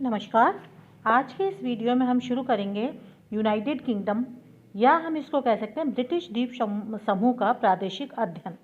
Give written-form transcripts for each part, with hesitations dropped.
नमस्कार। आज के इस वीडियो में हम शुरू करेंगे यूनाइटेड किंगडम या हम इसको कह सकते हैं ब्रिटिश द्वीप समूह का प्रादेशिक अध्ययन।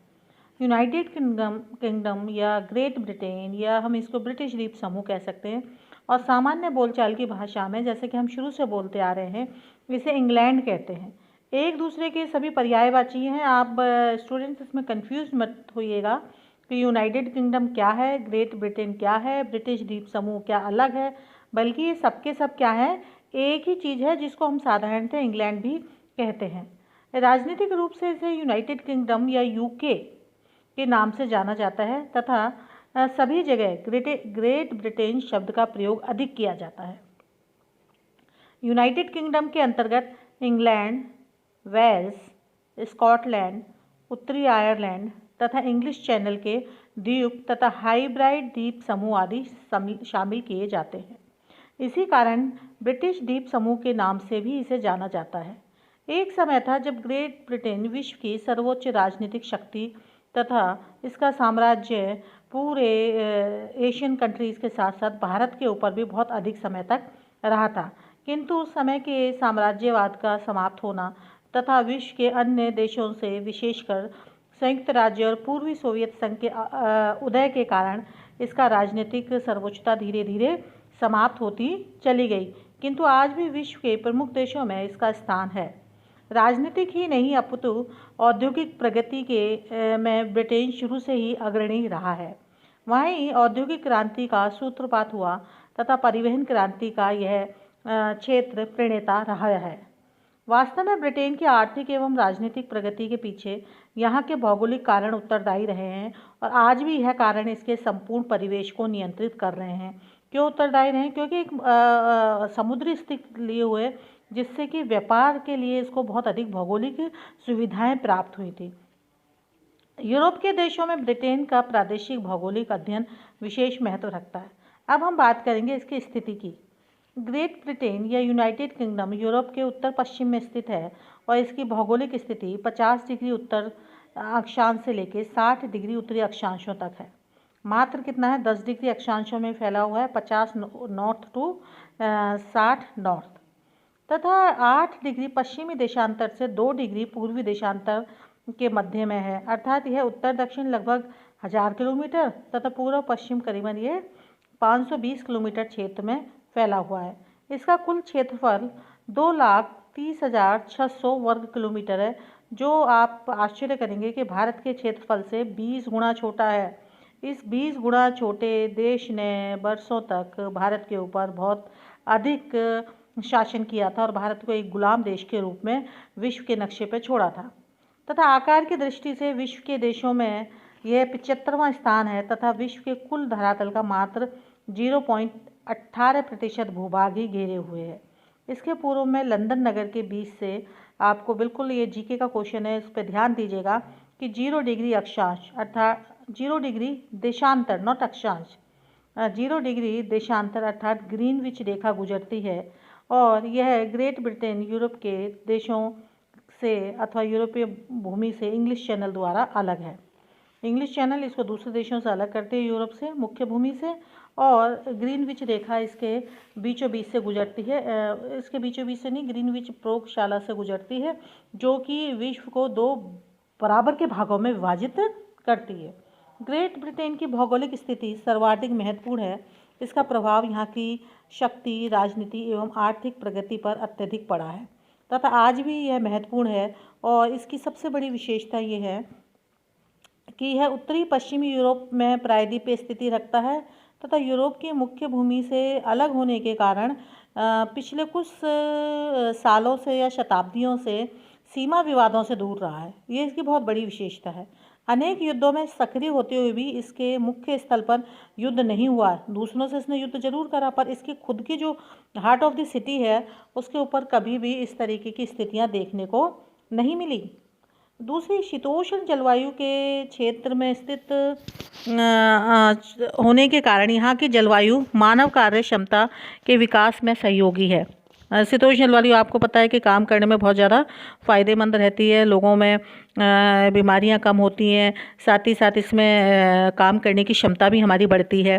यूनाइटेड किंगडम या ग्रेट ब्रिटेन या हम इसको ब्रिटिश द्वीप समूह कह सकते हैं और सामान्य बोलचाल की भाषा में जैसे कि हम शुरू से बोलते आ रहे हैं इसे इंग्लैंड कहते हैं। एक दूसरे के सभी पर्यायवाची हैं। आप स्टूडेंट्स इसमें कंफ्यूज मत होइएगा कि यूनाइटेड किंगडम क्या है, ग्रेट ब्रिटेन क्या है, ब्रिटिश द्वीप समूह क्या अलग है, बल्कि ये सबके सब क्या है, एक ही चीज़ है जिसको हम साधारणतः इंग्लैंड भी कहते हैं। राजनीतिक रूप से इसे यूनाइटेड किंगडम या यूके के नाम से जाना जाता है तथा सभी जगह ग्रेट ब्रिटेन शब्द का प्रयोग अधिक किया जाता है। यूनाइटेड किंगडम के अंतर्गत इंग्लैंड, वेल्स, स्कॉटलैंड, उत्तरी आयरलैंड तथा इंग्लिश चैनल के द्वीप तथा हाइब्राइड द्वीप समूह आदि शामिल किए जाते हैं। इसी कारण ब्रिटिश द्वीप समूह के नाम से भी इसे जाना जाता है। एक समय था जब ग्रेट ब्रिटेन विश्व की सर्वोच्च राजनीतिक शक्ति तथा इसका साम्राज्य पूरे एशियन कंट्रीज़ के साथ साथ भारत के ऊपर भी बहुत अधिक समय तक रहा था, किंतु उस समय के साम्राज्यवाद का समाप्त होना तथा विश्व के अन्य देशों से विशेषकर संयुक्त राज्य और पूर्वी सोवियत संघ के उदय के कारण इसका राजनीतिक सर्वोच्चता धीरे धीरे समाप्त होती चली गई, किंतु आज भी विश्व के प्रमुख देशों में इसका स्थान है। राजनीतिक ही नहीं अपितु औद्योगिक प्रगति के में ब्रिटेन शुरू से ही अग्रणी रहा है। वहीं औद्योगिक क्रांति का सूत्रपात हुआ तथा परिवहन क्रांति का यह क्षेत्र प्रणेता रहा है। वास्तव में ब्रिटेन की आर्थिक एवं राजनीतिक प्रगति के पीछे यहाँ के भौगोलिक कारण उत्तरदायी रहे हैं और आज भी यह कारण इसके संपूर्ण परिवेश को नियंत्रित कर रहे हैं। क्यों उत्तरदायी रहे हैं? क्योंकि एक समुद्री स्थिति लिए हुए जिससे कि व्यापार के लिए इसको बहुत अधिक भौगोलिक सुविधाएं प्राप्त हुई थी। यूरोप के देशों में ब्रिटेन का प्रादेशिक भौगोलिक अध्ययन विशेष महत्व रखता है। अब हम बात करेंगे इसकी स्थिति की। ग्रेट ब्रिटेन या यूनाइटेड किंगडम यूरोप के उत्तर पश्चिम में स्थित है और इसकी भौगोलिक स्थिति 50 डिग्री उत्तर अक्षांश से लेकर 60 डिग्री उत्तरी अक्षांशों तक है। मात्र कितना है? 10 डिग्री अक्षांशों में फैला हुआ है, 50 नॉर्थ टू 60 नॉर्थ, तथा 8 डिग्री पश्चिमी देशांतर से 2 डिग्री पूर्वी देशांतर के मध्य में है। अर्थात यह उत्तर दक्षिण लगभग 1000 किलोमीटर तथा पूर्व पश्चिम करीबन ये 520 किलोमीटर क्षेत्र में फैला हुआ है। इसका कुल क्षेत्रफल 2,30,600 वर्ग किलोमीटर है, जो आप आश्चर्य करेंगे कि भारत के क्षेत्रफल से 20 गुना छोटा है। इस 20 गुना छोटे देश ने वर्षों तक भारत के ऊपर बहुत अधिक शासन किया था और भारत को एक गुलाम देश के रूप में विश्व के नक्शे पर छोड़ा था तथा आकार की दृष्टि से विश्व के देशों में यह 75वां स्थान है तथा विश्व के कुल धरातल का मात्र 0.18% भूभाग ही घेरे हुए है। इसके पूर्व में लंदन नगर के बीच से आपको बिल्कुल ये जीके का क्वेश्चन है, इस पर ध्यान दीजिएगा कि 0 डिग्री अक्षांश अर्थात 0 डिग्री देशांतर नॉट अक्षांश 0 डिग्री देशांतर अर्थात ग्रीनविच रेखा गुजरती है और यह ग्रेट ब्रिटेन यूरोप के देशों से अथवा यूरोपीय भूमि से इंग्लिश चैनल द्वारा अलग है। इंग्लिश चैनल इसको दूसरे देशों से अलग करते हैं, यूरोप से मुख्य भूमि से, और ग्रीनविच रेखा इसके बीचों बीच से गुजरती है। इसके बीचों बीच से नहीं, ग्रीनविच प्रयोगशाला से गुजरती है, जो कि विश्व को 2 बराबर के भागों में विभाजित करती है। ग्रेट ब्रिटेन की भौगोलिक स्थिति सर्वाधिक महत्वपूर्ण है। इसका प्रभाव यहाँ की शक्ति, राजनीति एवं आर्थिक प्रगति पर अत्यधिक पड़ा है तथा आज भी यह महत्वपूर्ण है। और इसकी सबसे बड़ी विशेषता ये है कि यह उत्तरी पश्चिमी यूरोप में प्रायद्वीपीय स्थिति रखता है तथा यूरोप की मुख्य भूमि से अलग होने के कारण पिछले कुछ सालों से या शताब्दियों से सीमा विवादों से दूर रहा है। ये इसकी बहुत बड़ी विशेषता है। अनेक युद्धों में सक्रिय होते हुए भी इसके मुख्य स्थल पर युद्ध नहीं हुआ। दूसरों से इसने युद्ध जरूर करा, पर इसकी खुद की जो हार्ट ऑफ द सिटी है उसके ऊपर कभी भी इस तरीके की स्थितियाँ देखने को नहीं मिली। दूसरी, शीतोष्ण जलवायु के क्षेत्र में स्थित होने के कारण यहाँ की जलवायु मानव कार्य क्षमता के विकास में सहयोगी है। शीतोष्ण जलवायु आपको पता है कि काम करने में बहुत ज़्यादा फ़ायदेमंद रहती है, लोगों में बीमारियां कम होती हैं, साथ ही साथ इसमें काम करने की क्षमता भी हमारी बढ़ती है।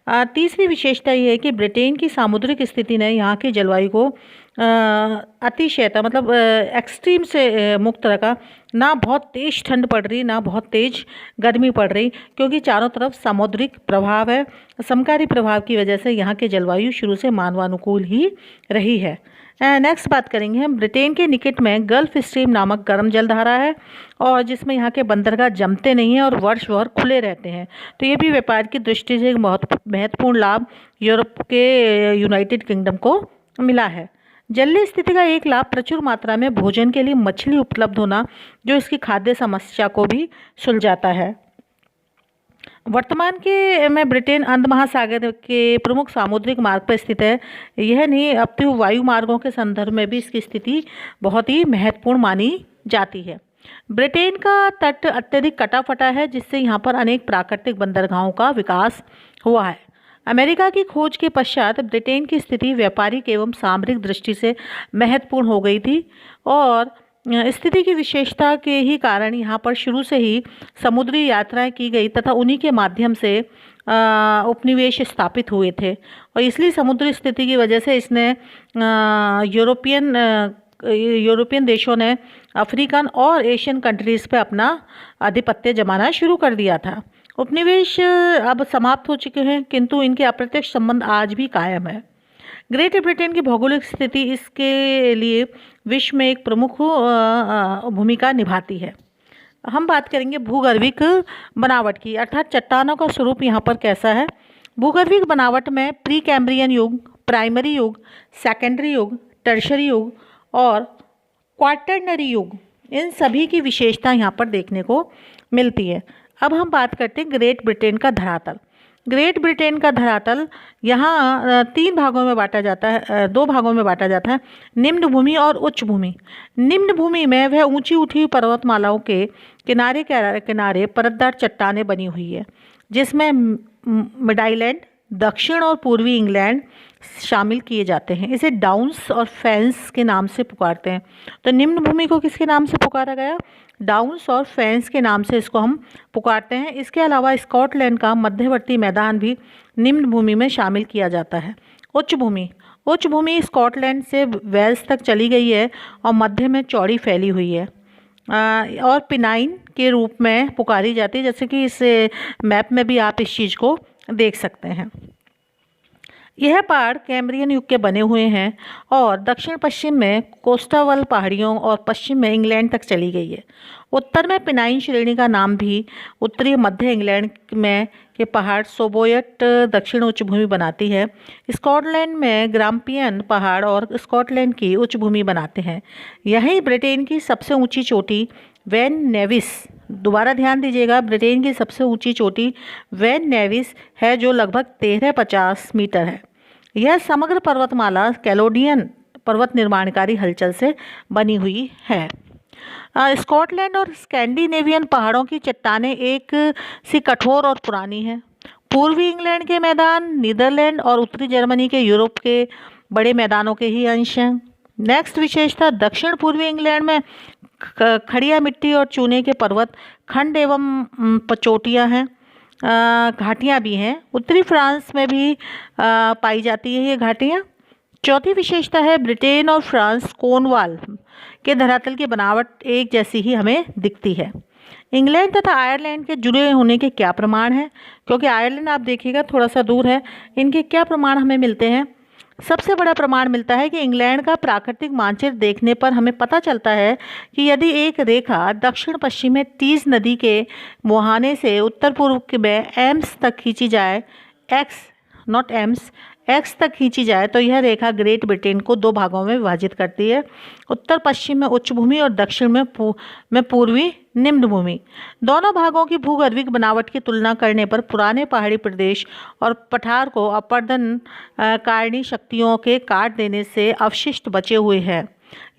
तीसरी विशेषता ये है कि ब्रिटेन की सामुद्रिक स्थिति ने यहाँ की जलवायु को अतिशयता मतलब एक्सट्रीम से मुक्त रखा। ना बहुत तेज ठंड पड़ रही, ना बहुत तेज गर्मी पड़ रही, क्योंकि चारों तरफ सामुद्रिक प्रभाव है। समकारी प्रभाव की वजह से यहाँ की जलवायु शुरू से मानवानुकूल ही रही है। नेक्स्ट बात करेंगे हम, ब्रिटेन के निकट में गल्फ स्ट्रीम नामक गर्म जलधारा है और जिसमें यहाँ के बंदरगाह जमते नहीं हैं और वर्ष भर खुले रहते हैं। तो ये भी व्यापार की दृष्टि से एक महत्वपूर्ण लाभ यूरोप के यूनाइटेड किंगडम को मिला है। जलीय स्थिति का एक लाभ प्रचुर मात्रा में भोजन के लिए मछली उपलब्ध होना, जो इसकी खाद्य समस्या को भी सुलझाता है। वर्तमान के में ब्रिटेन अंध महासागर के प्रमुख सामुद्रिक मार्ग पर स्थित है। यह नहीं, अपितु वायु मार्गों के संदर्भ में भी इसकी स्थिति बहुत ही महत्वपूर्ण मानी जाती है। ब्रिटेन का तट अत्यधिक कटा फटा है, जिससे यहाँ पर अनेक प्राकृतिक बंदरगाहों का विकास हुआ है। अमेरिका की खोज के पश्चात ब्रिटेन की स्थिति व्यापारिक एवं सामरिक दृष्टि से महत्वपूर्ण हो गई थी और स्थिति की विशेषता के ही कारण यहाँ पर शुरू से ही समुद्री यात्राएं की गई तथा उन्हीं के माध्यम से उपनिवेश स्थापित हुए थे और इसलिए समुद्री स्थिति की वजह से इसने यूरोपियन देशों ने अफ्रीकन और एशियन कंट्रीज़ पे अपना आधिपत्य जमाना शुरू कर दिया था। उपनिवेश अब समाप्त हो चुके हैं, किंतु इनके अप्रत्यक्ष संबंध आज भी कायम है। ग्रेट ब्रिटेन की भौगोलिक स्थिति इसके लिए विश्व में एक प्रमुख भूमिका निभाती है। हम बात करेंगे भूगर्भिक बनावट की, अर्थात चट्टानों का स्वरूप यहाँ पर कैसा है। भूगर्भिक बनावट में प्री कैम्ब्रियन युग, प्राइमरी युग, सेकेंडरी युग, टर्शरी युग और क्वाटरनरी युग, इन सभी की विशेषता यहाँ पर देखने को मिलती है। अब हम बात करते हैं ग्रेट ब्रिटेन का धरातल। ग्रेट ब्रिटेन का धरातल यहाँ तीन भागों में बांटा जाता है, दो भागों में बांटा जाता है, निम्न भूमि और उच्च भूमि। निम्न भूमि में वह ऊंची उठी पर्वतमालाओं के किनारे किनारे परतदार चट्टानें बनी हुई है, जिसमें मिडाईलैंड, दक्षिण और पूर्वी इंग्लैंड शामिल किए जाते हैं। इसे डाउन्स और फेंस के नाम से पुकारते हैं। तो निम्न भूमि को किसके नाम से पुकारा गया? डाउन्स और फेंस के नाम से इसको हम पुकारते हैं। इसके अलावा स्कॉटलैंड का मध्यवर्ती मैदान भी निम्न भूमि में शामिल किया जाता है। उच्च भूमि स्कॉटलैंड से वेल्स तक चली गई है और मध्य में चौड़ी फैली हुई है और पिनाइन के रूप में पुकारी जाती है, जैसे कि इस मैप में भी आप इस चीज़ को देख सकते हैं। यह पहाड़ कैम्ब्रियन युग के बने हुए हैं और दक्षिण पश्चिम में कोस्टावल पहाड़ियों और पश्चिम में इंग्लैंड तक चली गई है। उत्तर में पिनाइन श्रेणी का नाम भी उत्तरी मध्य इंग्लैंड में के पहाड़ सोबोयट दक्षिण उच्च भूमि बनाती है। स्कॉटलैंड में ग्राम्पियन पहाड़ और स्कॉटलैंड की उच्च भूमि बनाते हैं। यही ब्रिटेन की सबसे ऊंची चोटी वैन नेविस, दोबारा ध्यान दीजिएगा, ब्रिटेन की सबसे ऊंची चोटी वैन नेविस है, जो लगभग 1350 मीटर है। यह समग्र पर्वतमाला कैलोडियन पर्वत निर्माणकारी हलचल से बनी हुई है। स्कॉटलैंड और स्कैंडिनेवियन पहाड़ों की चट्टानें एक सी कठोर और पुरानी हैं। पूर्वी इंग्लैंड के मैदान नीदरलैंड और उत्तरी जर्मनी के यूरोप के बड़े मैदानों के ही अंश हैं। नेक्स्ट विशेषता, दक्षिण पूर्वी इंग्लैंड में खड़िया मिट्टी और चूने के पर्वत खंड एवं पचोटियाँ हैं, घाटियाँ भी हैं। उत्तरी फ्रांस में भी पाई जाती है ये घाटियाँ। चौथी विशेषता है, ब्रिटेन और फ्रांस कोर्नवाल के धरातल की बनावट एक जैसी ही हमें दिखती है। इंग्लैंड तथा आयरलैंड के जुड़े होने के क्या प्रमाण हैं? क्योंकि आयरलैंड आप देखिएगा थोड़ा सा दूर है। इनके क्या प्रमाण हमें मिलते हैं? सबसे बड़ा प्रमाण मिलता है कि इंग्लैंड का प्राकृतिक मानचित्र देखने पर हमें पता चलता है कि यदि एक रेखा दक्षिण पश्चिम में टीज नदी के मुहाने से उत्तर पूर्व में एम्स तक खींची जाए, एक्स तक खींची जाए, तो यह रेखा ग्रेट ब्रिटेन को दो भागों में विभाजित करती है, उत्तर पश्चिम में उच्च भूमि और दक्षिण में पूर्वी निम्न भूमि। दोनों भागों की भूगर्भिक बनावट की तुलना करने पर पुराने पहाड़ी प्रदेश और पठार को अपरदन कारणीय शक्तियों के काट देने से अवशिष्ट बचे हुए हैं।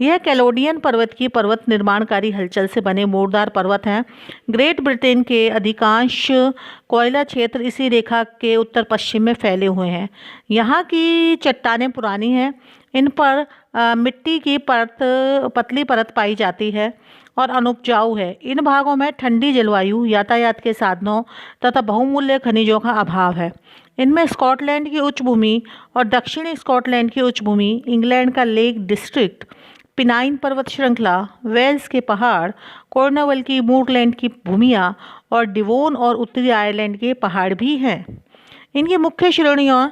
यह कैलोडियन पर्वत की पर्वत निर्माणकारी हलचल से बने मोड़दार पर्वत हैं। ग्रेट ब्रिटेन के अधिकांश कोयला क्षेत्र इसी रेखा के उत्तर पश्चिम में फैले हुए हैं। यहाँ की चट्टानें पुरानी हैं, इन पर मिट्टी की पतली परत पाई जाती है और अनुपजाऊ है। इन भागों में ठंडी जलवायु, यातायात के साधनों तथा बहुमूल्य खनिजों का अभाव है। इनमें स्कॉटलैंड की उच्च भूमि और दक्षिणी स्कॉटलैंड की उच्च भूमि, इंग्लैंड का लेक डिस्ट्रिक्ट, पिनाइन पर्वत श्रृंखला, वेल्स के पहाड़, कॉर्नवल की मूरलैंड की भूमियाँ और डिवोन और उत्तरी आयरलैंड के पहाड़ भी हैं। इनकी मुख्य श्रेणियों